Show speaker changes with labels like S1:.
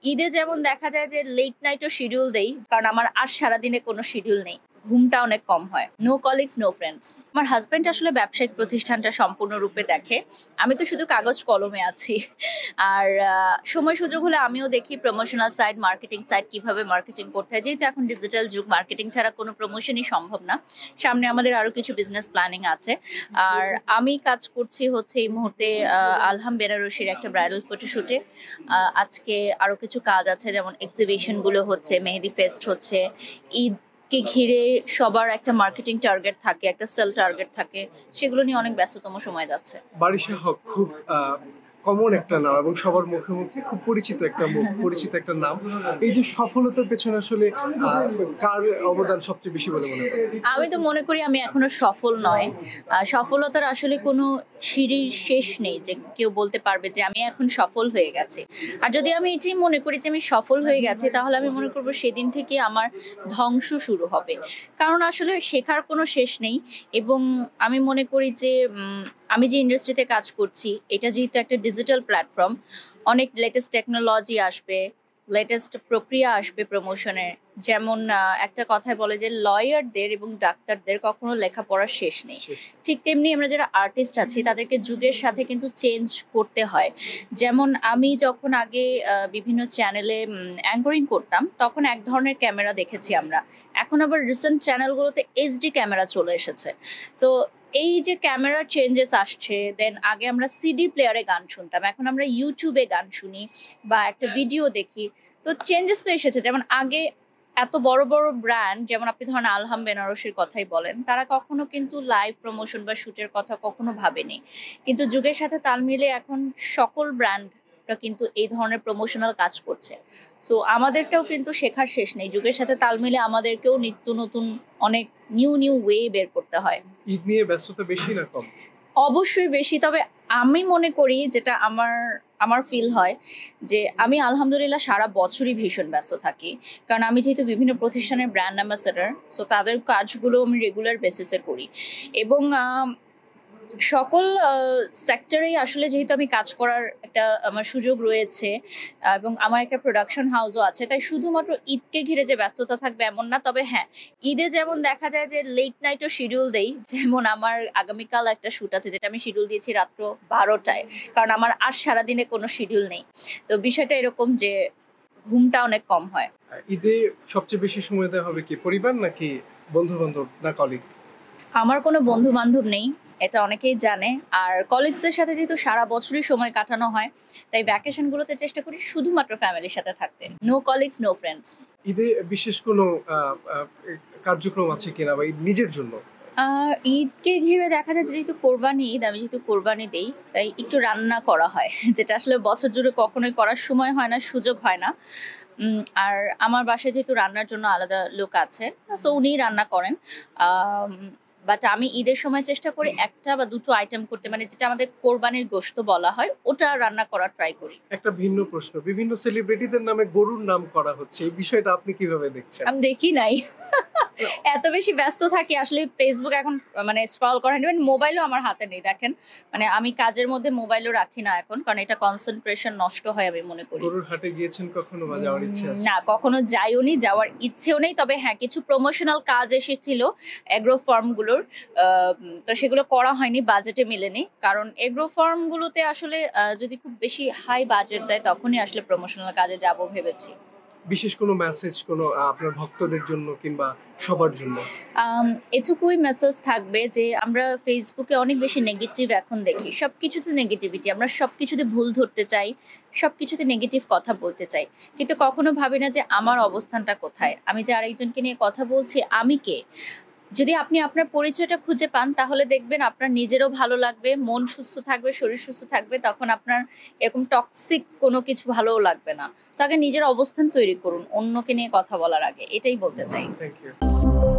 S1: ঈদে যেমন দেখা যায় যে লেট নাইটও শিডিউল দেই। কারণ আমার আর সারাদিনে কোনো শিডিউল নেই। ঘুমটা অনেক কম হয়। No colleagues, no friends. আমার হাসব্যান্ড আসলে ব্যবসায়িক প্রতিষ্ঠানটা সম্পূর্ণরূপে দেখে। আমি তো শুধু কাগজ কলমে আছি। আর সময় সুযোগ হলে আমিও দেখি প্রমোশনাল সাইড, মার্কেটিং সাইড কিভাবে মার্কেটিং করতে হয়। যেহেতু এখন ডিজিটাল যুগ, মার্কেটিং ছাড়া কোনো প্রমোশনই সম্ভব না। সামনে আমাদের আরো কিছু বিজনেস প্ল্যানিং আছে। আর আমি কাজ করছি হচ্ছে এই মুহূর্তে আলহাম বেনারসির একটা ব্রাইডাল ফটোশুটে। আজকে আরো কিছু কাজ আছে, যেমন এক্সিবিশন গুলো হচ্ছে, মেহেদি ফেস্ট হচ্ছে। ঈদকে ঘিরে সবার একটা মার্কেটিং টার্গেট থাকে, একটা সেল টার্গেট থাকে। সেগুলো নিয়ে অনেক ব্যস্ততম সময় যাচ্ছে।
S2: বারিশা হক খুব কমন একটা নাম এবং সবার মুখে মুখে খুব পরিচিত একটা মুখ, পরিচিত একটা নাম। এই যে সফলতার পেছনে আসলে কার অবদান সবচেয়ে বেশি বলে মনে করেন?
S1: আমি তো মনে করি আমি এখনো সফল নয়। সফলতার আসলে কোনো সিঁড়ির শেষ নেই যে কেউ বলতে পারবে যে আমি এখন সফল হয়ে গেছি। আর যদি আমি এটাই মনে করি যে আমি সফল হয়ে গেছি, তাহলে আমি মনে করবো সেদিন থেকে আমার ধ্বংস শুরু হবে। কারণ আসলে শেখার কোনো শেষ নেই। এবং আমি মনে করি যে আমি যে ইন্ডাস্ট্রিতে কাজ করছি, এটা যেহেতু একটা ডিজিটাল প্ল্যাটফর্ম, অনেক লেটেস্ট টেকনোলজি আসবে, লেটেস্ট প্রক্রিয়া আসবে প্রমোশনের। যেমন একটা কথায় বলে যে লয়ারদের এবং ডাক্তারদের কখনো লেখাপড়ার শেষ নেই। ঠিক তেমনি আমরা যারা আর্টিস্ট আছি তাদেরকে যুগের সাথে কিন্তু চেঞ্জ করতে হয়। যেমন আমি যখন আগে বিভিন্ন চ্যানেলে অ্যাঙ্করিং করতাম, তখন এক ধরনের ক্যামেরা দেখেছি আমরা। এখন আবার রিসেন্ট চ্যানেলগুলোতে এইচডি ক্যামেরা চলে এসেছে। তো এই যে ক্যামেরার চেঞ্জেস আসছে, দেন আগে আমরা সিডি প্লেয়ারে গান শুনতাম, এখন আমরা ইউটিউবে গান শুনি বা একটা ভিডিও দেখি। তো চেঞ্জেস তো এসেছে। যেমন আগে এত বড় বড় ব্র্যান্ড, যেমন আপনি ধরেন আলহাম বেনারসির কথাই বলেন, তারা কখনো কিন্তু লাইভ প্রমোশন বা শুটের কথা কখনো ভাবেনি। কিন্তু যুগের সাথে তাল মিলিয়ে এখন সকল ব্র্যান্ডরা কিন্তু এই ধরনের প্রমোশনাল কাজ করছে। সো আমাদেরটাও কিন্তু শেখার শেষ নেই। যুগের সাথে তাল মিলে আমাদেরকেও নিত্য নতুন অনেক নিউ নিউ ওয়ে বের করতে হয়।
S2: ঈদ নিয়ে ব্যস্ততা বেশি না কম?
S1: অবশ্যই বেশি। তবে আমি মনে করি, যেটা আমার আমার ফিল হয়, যে আমি আলহামদুলিল্লাহ সারা বছরই ভীষণ ব্যস্ত থাকি। কারণ আমি যেহেতু বিভিন্ন প্রতিষ্ঠানের ব্র্যান্ড অ্যাম্বাসেডর, সো তাদের কাজগুলো আমি রেগুলার বেসিসে করি। এবং সকল সেক্টরেই আসলে যেহেতু আমি কাজ করার একটা আমার সুযোগ রয়েছে, এবং আমার একটা প্রোডাকশন হাউসও আছে, তাই শুধুমাত্র ঈদকে ঘিরে যে ব্যস্ততা থাকবে এমন না। তবে হ্যাঁ, ঈদে যেমন দেখা যায় যে লেট নাইটও শিডিউল দেই। যেমন আমার আগামীকাল একটা শুট আছে, যেটা আমি শিডিউল দিয়েছি রাত্র 12টায়। কারণ আমার আর সারাদিনে কোনো শিডিউল নেই। তো বিষয়টা এরকম যে ঘুমটা অনেক কম হয়।
S2: ঈদে সবচেয়ে বেশি সময় দেওয়া হবে কি পরিবার নাকি বন্ধু বান্ধব না কলিগ?
S1: আমার কোনো বন্ধু বান্ধব নেই, এটা অনেকেই জানে। আর কলিগসদের সাথে যেহেতু সারা বছরই সময় কাটানো হয়, তাই ভ্যাকেশনগুলোতে চেষ্টা করি শুধুমাত্র ফ্যামিলির সাথে থাকতে। No colleagues, no friends.
S2: ঈদে বিশেষ কোনো কার্যক্রম আছে কিনা বা ঈদ নিজের জন্য?
S1: ঈদকে ঘিরে দেখা যায় যে যেহেতু কোরবানি ঈদ, আমি যেহেতু কোরবানি দেই, তাই একটু রান্না করা হয়। যেটা আসলে বছর জুড়ে কখনোই করার সময় হয় না, সুযোগ হয় না। আর আমার বাসায় যেহেতু রান্নার জন্য আলাদা লোক আছে, সো উনিই রান্না করেন। বাট আমি ঈদের সময় চেষ্টা করি একটা বা দুটো আইটেম করতে, মানে যেটা আমাদের কোরবানির গোশত বলা হয়, ওটা রান্না করার ট্রাই করি।
S2: একটা ভিন্ন প্রশ্ন, বিভিন্ন সেলিব্রিটিদের নামে গরুর নাম করা হচ্ছে, এই বিষয়টা আপনি কিভাবে দেখছেন?
S1: আমি দেখি নাই। এত বেশি ব্যস্ত থাকি আসলে, ফেসবুক এখন মানে স্ক্রল করা হয়, মোবাইলও আমার হাতে নেই দেখেন। মানে আমি কাজের মধ্যে মোবাইলও রাখি না এখন, কারণ এটা কনসেন্ট্রেশন নষ্ট হয় আমি মনে করি।
S2: গরুর হাটে গিয়েছেন কখনো বা যাওয়ার ইচ্ছে আছে?
S1: না, কখনো যাইওনি, যাওয়ার ইচ্ছেও নেই। তবে হ্যাঁ, কিছু প্রমোশনাল কাজ এসেছিল এগ্রো ফার্ম গুলোর। তো সেগুলো করা হয়নি, বাজেটে মিলেনি। কারণ এগ্রো ফার্ম গুলোতে আসলে যদি খুব বেশি হাই বাজেট দেয়, তখনই আসলে প্রমোশনাল কাজে যাব ভেবেছি।
S2: বিশেষ কোনো মেসেজ কোনো আপনার ভক্তদের জন্য কিংবা সবার জন্য?
S1: এটুকুই মেসেজ থাকবে যে আমরা ফেসবুকে অনেক বেশি নেগেটিভ এখন দেখি। সবকিছুতে নেগেটিভিটি। আমরা সবকিছুতে ভুল ধরতে চাই, সবকিছুতে নেগেটিভ কথা বলতে চাই। কিন্তু কখনো ভাবি না যে আমার অবস্থানটা কোথায়? আমি যে আরেকজনকে নিয়ে কথা বলছি, আমি কে? যদি আপনি আপনার পরিচয়টা খুঁজে পান, তাহলে দেখবেন আপনার নিজেরও ভালো লাগবে, মন সুস্থ থাকবে, শরীর সুস্থ থাকবে। তখন আপনার এরকম টক্সিক কোনো কিছু ভালোও লাগবে না। তো আগে নিজের অবস্থান তৈরি করুন অন্যকে নিয়ে কথা বলার আগে। এটাই বলতে চাই।
S2: Thank you.